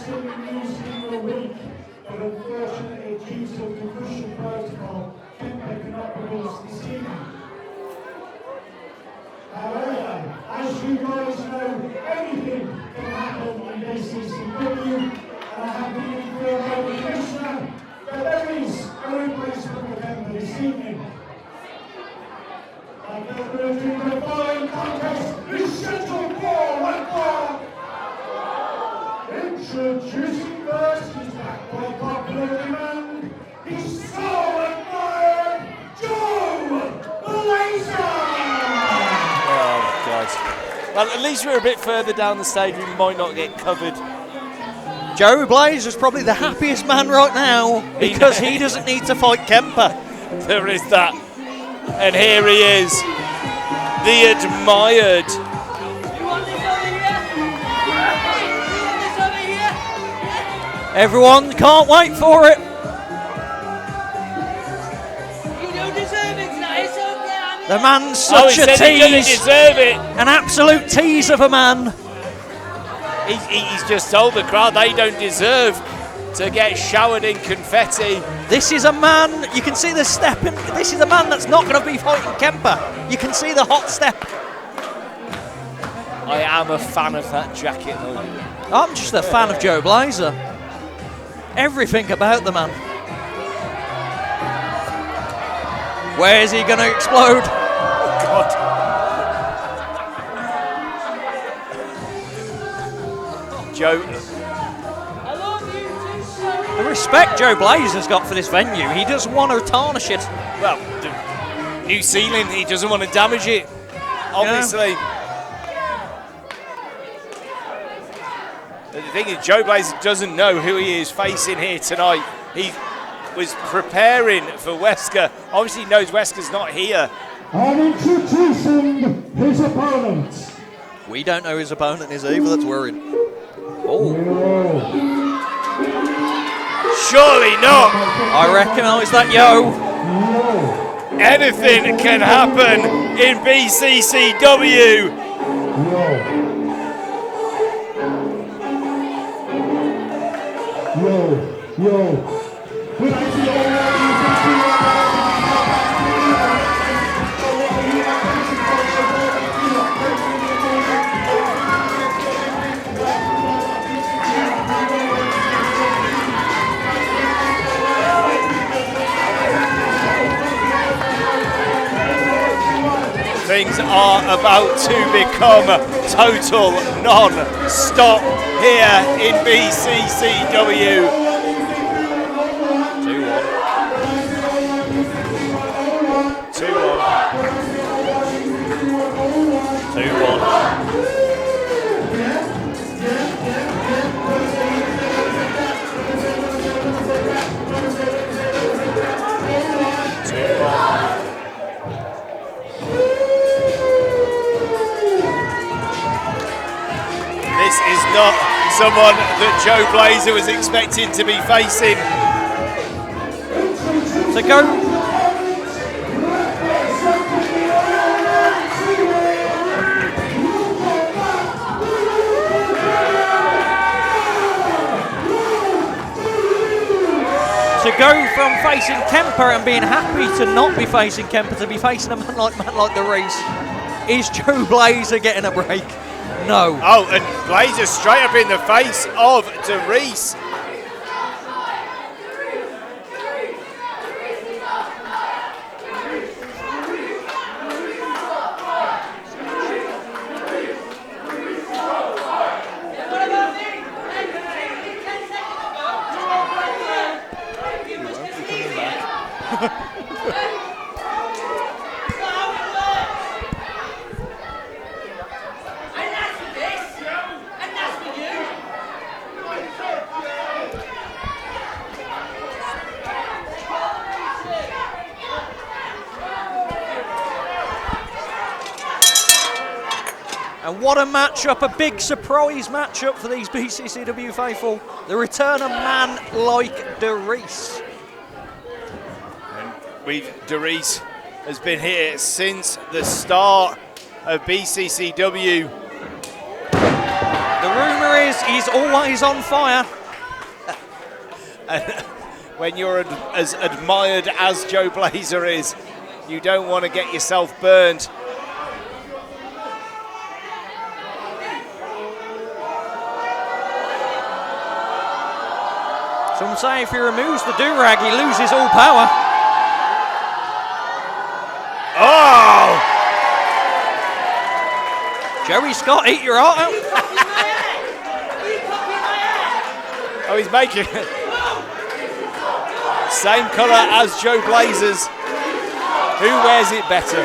been used in the week, but unfortunately, due to concussion protocol, Kemper cannot be released this evening. However, as you guys know, anything can happen in BCCW, and I have been informed by the Commissioner that there is a replacement for Kemper this evening. I go through the following contest is scheduled for 1 o'clock. Introducing first, he's back by popular demand. He's so admired, Joe Blazr! Oh, God. Well, at least we're a bit further down the stage. We might not get covered. Joe Blazr is probably the happiest man right now because he doesn't need to fight Kemper. There is that. And here he is, the admired. Everyone can't wait for it. You don't deserve it tonight, it's okay. The man's such a tease. Deserve it. An absolute tease of a man. He's just told the crowd they don't deserve to get showered in confetti. This is a man, you can see the step in. This is a man that's not going to be fighting Kemper. You can see the hot step. I am a fan of that jacket though. I'm just a fan of Joe Blazr. Everything about the man. Where is he going to explode? Oh, God. Joe. The respect Joe Blazr's got for this venue, he doesn't want to tarnish it. Well, the new ceiling, he doesn't want to damage it, obviously. Yeah. The thing is, Joe Blazr doesn't know who he is facing here tonight. He was preparing for Wesker. Obviously knows Wesker's not here. And introducing his opponent. We don't know who his opponent is either, that's worrying. Oh. Surely not. I recognise that, yo. Anything can happen in BCCW. Yo. Things are about to become total non-stop here in BCCW. 2-1. 2-1. This is not someone that Joe Blazr was expecting to be facing. So go. To go from facing Kemper and being happy to not be facing Kemper to be facing a man like Dereiss. Is Joe Blazr getting a break? No. Oh, and Blazr straight up in the face of Dereiss. And what a matchup, a big surprise matchup for these BCCW faithful. The return of man like Dereiss. Dereiss has been here since the start of BCCW. The rumour is is always on fire. And when you're as admired as Joe Blazr is, you don't want to get yourself burned. Some say if he removes the do-rag, he loses all power. Oh! Joey Scott, eat your heart out. Oh, he's making it. Same colour as Joe Blazr's. Who wears it better?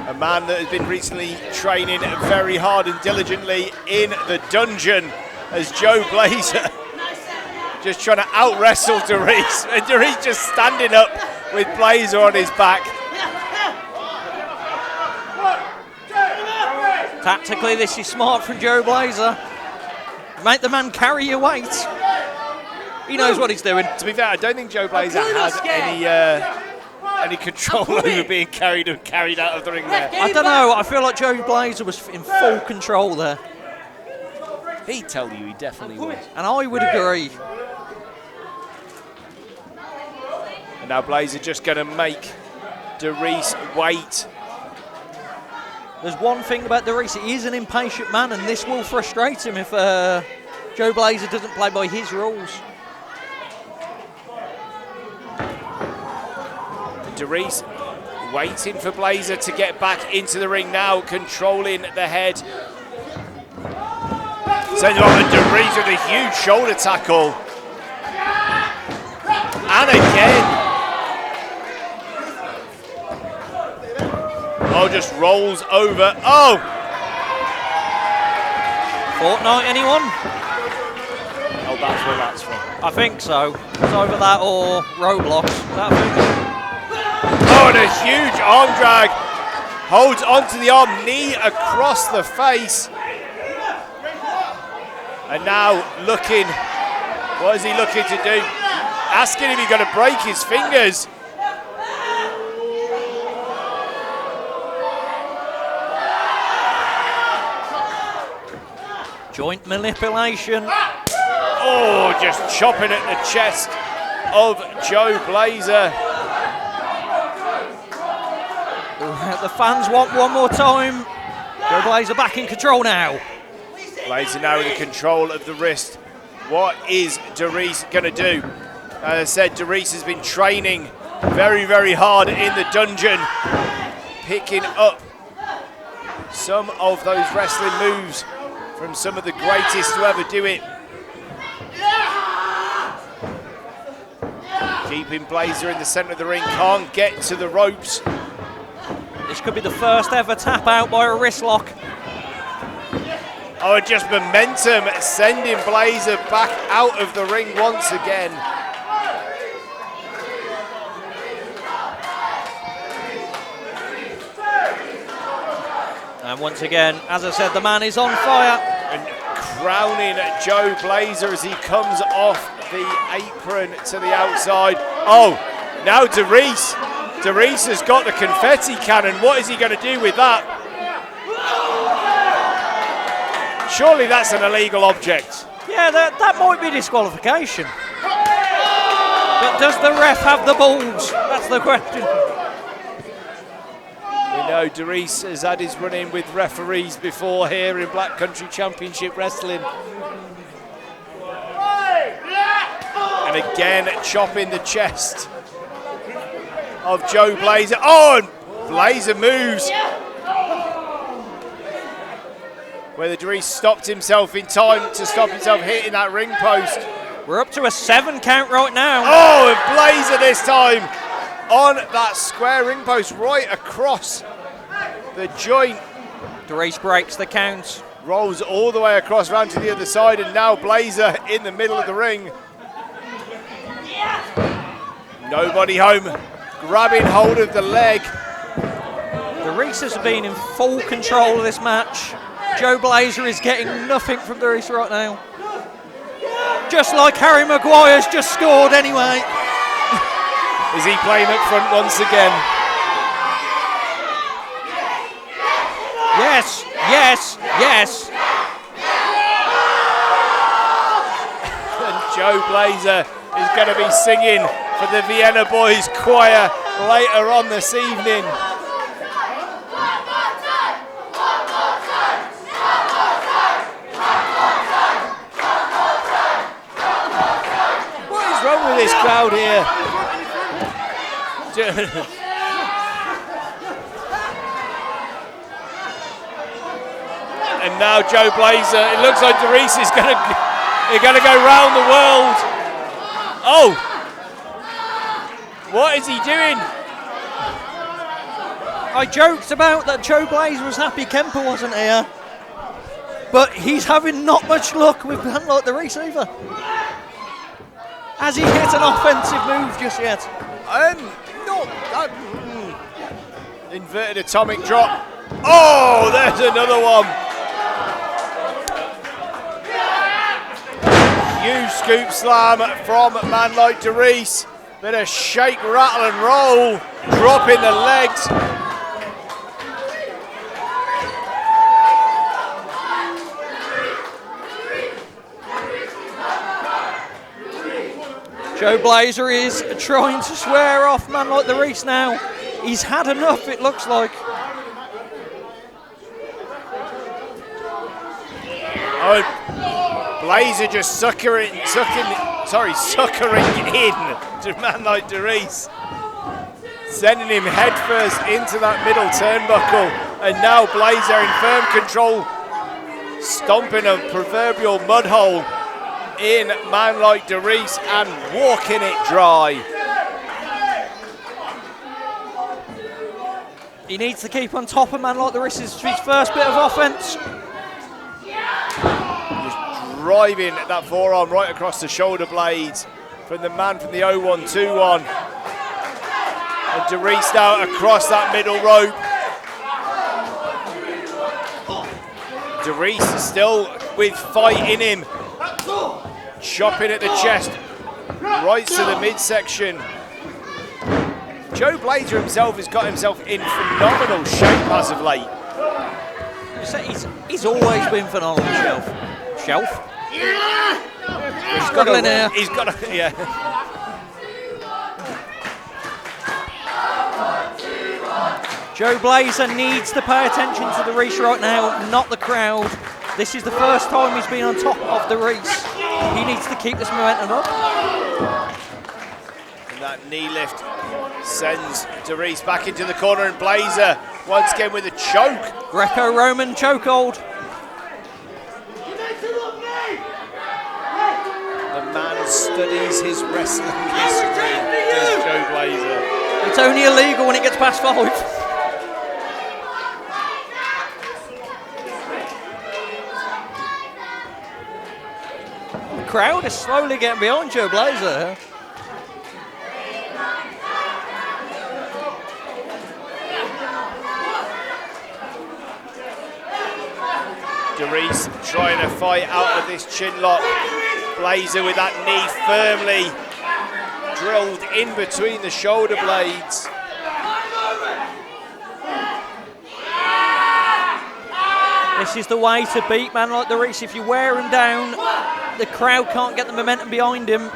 A man that has been recently training very hard and diligently in the dungeon as Joe Blazr just trying to out-wrestle Dereiss. And Dereiss just standing up with Blazr on his back. Tactically, this is smart from Joe Blazr. Make the man carry your weight. He knows what he's doing. To be fair, I don't think Joe Blazr had any control over being carried out of the ring there. I don't know. I feel like Joe Blazr was in full control there. He'd tell you he definitely was. And I would agree. And now Blazr just going to make Dereiss wait. There's one thing about Dereiss, he is an impatient man, and this will frustrate him if Joe Blazr doesn't play by his rules. Dereiss waiting for Blazr to get back into the ring now, controlling the head. Sends him on, and Dereiss with a huge shoulder tackle. And again. Oh, just rolls over. Oh! Fortnite, anyone? Oh, that's where that's from. I think so. It's either that or Roblox. That thing. Oh, and a huge arm drag. Holds onto the arm, knee across the face. And now looking, what is he looking to do? Asking if he's going to break his fingers. Joint manipulation. Oh, just chopping at the chest of Joe Blazr. The fans want one more time. Joe Blazr back in control now. Blazr now in control of the wrist. What is Dereiss going to do? As I said, Dereiss has been training very, very hard in the dungeon, picking up some of those wrestling moves from some of the greatest to ever do it. Keeping Blazr in the centre of the ring, can't get to the ropes. This could be the first ever tap out by a wrist lock. Oh, just momentum sending Blazr back out of the ring once again. And once again, as I said, the man is on fire. And crowning Joe Blazr as he comes off the apron to the outside. Oh, now Dereiss. Dereiss has got the confetti cannon. What is he going to do with that? Surely that's an illegal object. Yeah, that might be disqualification. But does the ref have the balls? That's the question. We know Dereiss has had his run-in with referees before here in Black Country Championship Wrestling. And again, chopping the chest of Joe Blazr. Oh, and Blazr moves. Whether Dereiss stopped himself in time to stop himself hitting that ring post. We're up to a 7 count right now. Oh, and Blazr this time on that square ring post right across the joint. Dereiss breaks the count. Rolls all the way across round to the other side, and now Blazr in the middle of the ring. Nobody home, grabbing hold of the leg. Dereiss has been in full control of this match. Joe Blazr is getting nothing from Dereiss right now. Just like Harry Maguire's just scored anyway. Is he playing up front once again? Yes, yes, yes. And Joe Blazr is going to be singing for the Vienna Boys Choir later on this evening. What is wrong with this crowd here? And now Joe Blazr, it looks like Dereiss is going to go round the world. Oh! What is he doing? I joked about that Joe Blazr was happy Kemper wasn't here. But he's having not much luck with a man like Dereiss either. Has he hit an offensive move just yet? Inverted atomic drop. Oh, there's another one. Huge scoop slam from a man like Dereiss. Bit of shake, rattle and roll. Dropping the legs. Joe Blazr is trying to swear off a man like Dereiss now. He's had enough, it looks like. Oh, Blazr just suckering in to a man like Dereiss. Sending him headfirst into that middle turnbuckle. And now Blazr in firm control, stomping a proverbial mud hole in man like Dereiss and walking it dry. He needs to keep on top of man like Dereiss. This is his first bit of offense. Just driving that forearm right across the shoulder blades from the man from the 0-1-2-1. And Dereiss now across that middle rope. Dereiss still with fight in him. Chopping at the chest, right to the midsection. Joe Blazr himself has got himself in phenomenal shape as of late. He's always been phenomenal. Shelf? He's got a, yeah. Joe Blazr needs to pay attention to Dereiss right now, not the crowd. This is the first time he's been on top of Dereiss. He needs to keep this momentum up. And that knee lift sends Dereiss back into the corner, and Blazr once again with a choke. Greco-Roman chokehold. The man studies his wrestling history, does Joe Blazr. It's only illegal when it gets past 5. The crowd is slowly getting behind Joe Blazr. Dereiss trying to fight out of this chin lock. Blazr with that knee firmly drilled in between the shoulder blades. This is the way to beat man like Dereiss. If you wear him down, the crowd can't get the momentum behind him.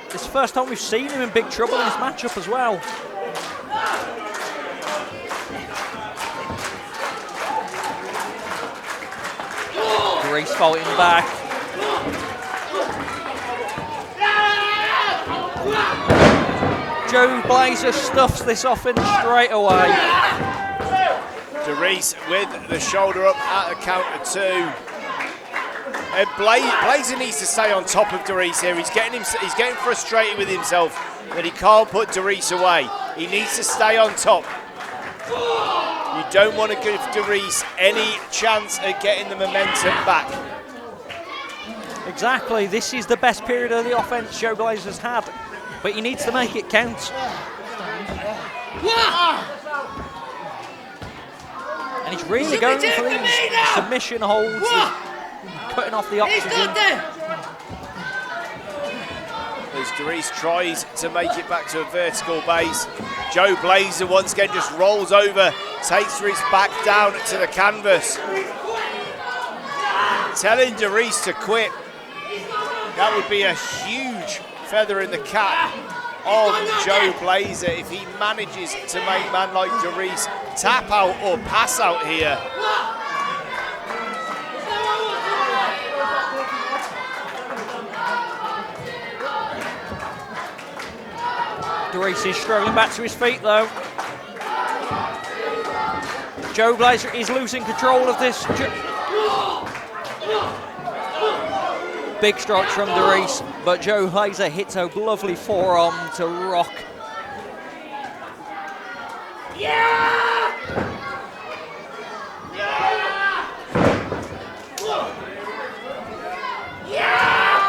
This is the first time we've seen him in big trouble in this matchup as well. Dereiss fighting back. Joe Blazr stuffs this off in straight away. Dereiss with the shoulder up at the count of 2. And Blazr needs to stay on top of Dereiss here. He's getting frustrated with himself that he can't put Dereiss away. He needs to stay on top. You don't want to give Dereiss any chance at getting the momentum back. Exactly. This is the best period of the offense Joe Blazr's had, but he needs to make it count. And he's really going for these submission holds, cutting off the oxygen. as Dereiss tries to make it back to a vertical base. Joe Blazr once again just rolls over, takes Dereiss back down to the canvas. Telling Dereiss to quit. That would be a huge feather in the cap of Joe Blazr if he manages to make man like Dereiss tap out or pass out here. Dereiss is struggling back to his feet though. Joe Blazr is losing control of this. Big strikes from Dereiss, but Joe Blazr hits a lovely forearm to rock.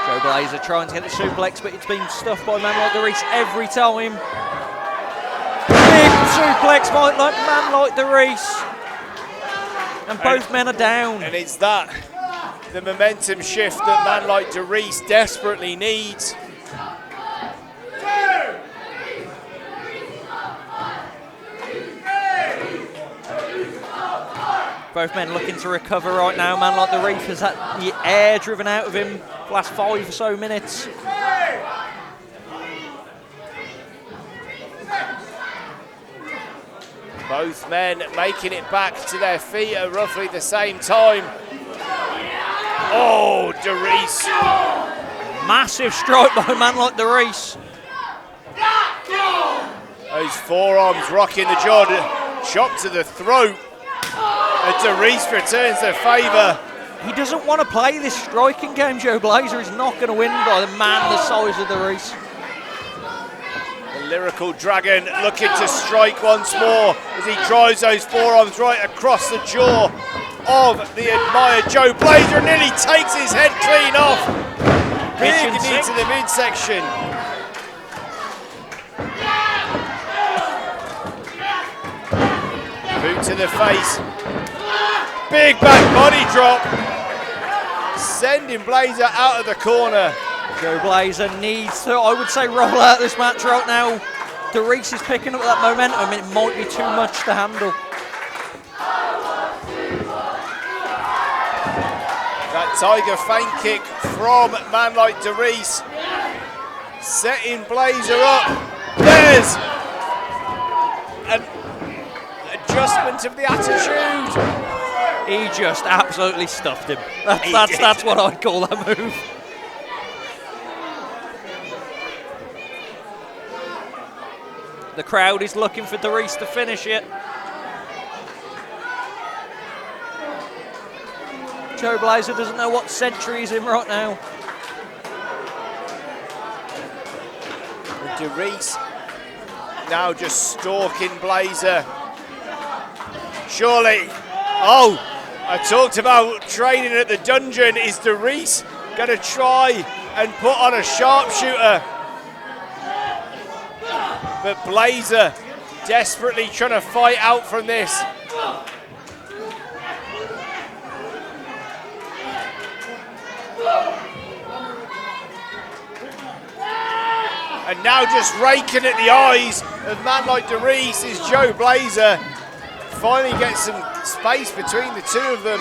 Joe Blazr trying to get the suplex, but it's been stuffed by man like Dereiss every time. Big suplex by man like Dereiss. And both men are down. And it's that, the momentum shift that man like Dereiss desperately needs. Both men looking to recover right now. Man like Dereiss has had the air driven out of him the last 5 or so minutes. Both men making it back to their feet at roughly the same time. Oh, Dereiss. Massive strike by a man like Dereiss. Those forearms rocking the jaw, chop to the throat. And Dereiss returns the favour. He doesn't want to play this striking game, Joe Blazr. Is not going to win by the man the size of Dereiss. The Lyrical Dragon looking to strike once more as he drives those forearms right across the jaw of the admired Joe Blazr. Nearly takes his head clean off. Big knee to the midsection. Boot to the face. Big back body drop. Sending Blazr out of the corner. Joe Blazr needs to, I would say, roll out this match right now. Dereiss is picking up that momentum and it might be too much to handle. That Tiger feint kick from man like Dereiss. Setting Blazr up. There's an adjustment of the attitude. He just absolutely stuffed him. That's what I'd call that move. The crowd is looking for Dereiss to finish it. Joe Blazr doesn't know what century he's in right now. Dereiss now just stalking Blazr. Surely. Oh, I talked about training at the dungeon. Is Dereiss going to try and put on a sharpshooter? But Blazr desperately trying to fight out from this. And now just raking at the eyes of a man like Dereiss is Joe Blazr. Finally gets some space between the two of them.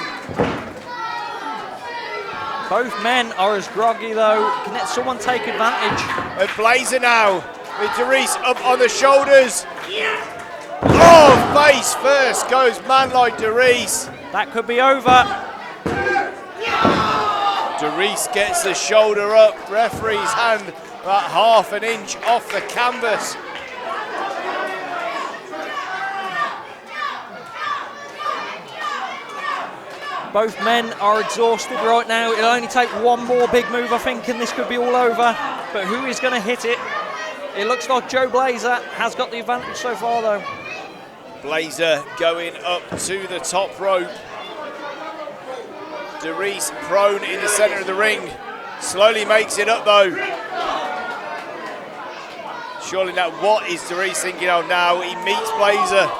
Both men are as groggy though. Can someone take advantage? And Blazr now with Dereiss up on the shoulders. Oh, face first goes man like Dereiss. That could be over. Dereiss gets the shoulder up. Referee's hand about half an inch off the canvas. Both men are exhausted right now. It'll only take one more big move, I think, and this could be all over. But who is going to hit it? It looks like Joe Blazr has got the advantage so far, though. Blazr going up to the top rope. Dereiss prone in the centre of the ring. Slowly makes it up, though. Surely now, what is Dereiss thinking of now? He meets Blazr.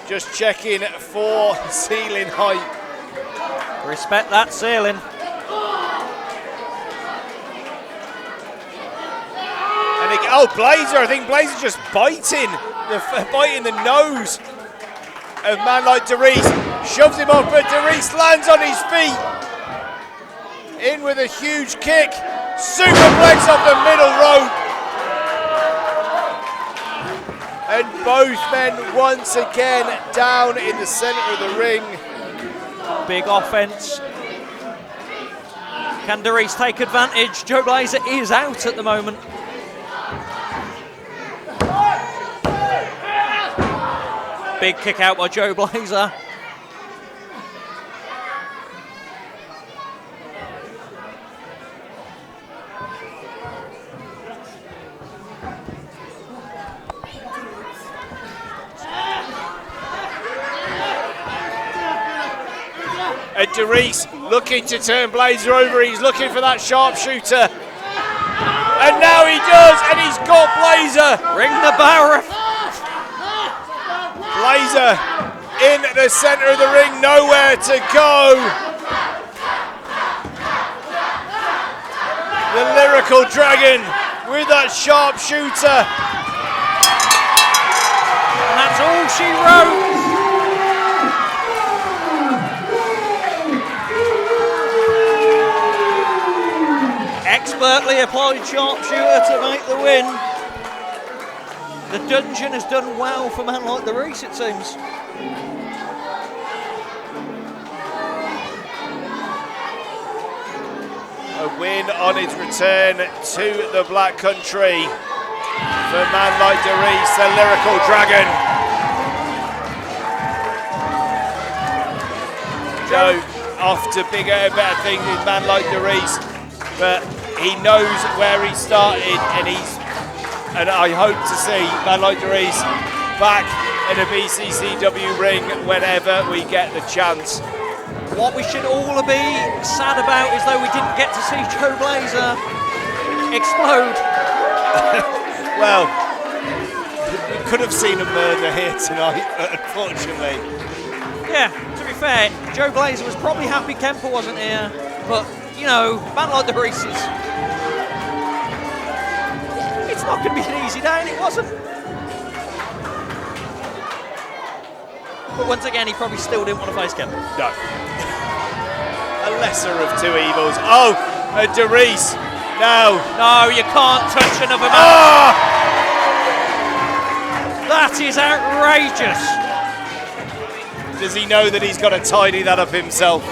Just checking for ceiling height. Respect that ceiling. Oh, Blazr, I think Blazr just biting the nose of a man like Dereiss. Shoves him off, but Dereiss lands on his feet. In with a huge kick. Superplex off the middle rope. And both men once again down in the center of the ring. Big offense. Can Dereiss take advantage? Joe Blazr is out at the moment. Big kick out by Joe Blazr. And Dereiss looking to turn Blazr over. He's looking for that sharpshooter. And now he does, and he's got Blazr. Ring the bell. Blazr in the center of the ring, nowhere to go. The lyrical dragon with that sharpshooter. And that's all she wrote. Expertly applied sharpshooter to make the win. The dungeon has done well for a man like Dereiss, it seems. A win on his return to the Black Country for a man like Dereiss, the lyrical dragon. Joe off to bigger and better things with a man like Dereiss, but he knows where he started, and I hope to see a man like Dereiss back in a BCCW ring whenever we get the chance. What we should all be sad about is though we didn't get to see Joe Blazr explode. Well, we could have seen a murder here tonight, unfortunately. Yeah, to be fair, Joe Blazr was probably happy Kemper wasn't here, but you know, a man like Dereiss is... It's not going to be an easy day, and it wasn't. But once again, he probably still didn't want to face Kemper. No. A lesser of two evils. Oh, Dereiss. No. No, you can't touch another man. Oh! That is outrageous. Does he know that he's got to tidy that up himself?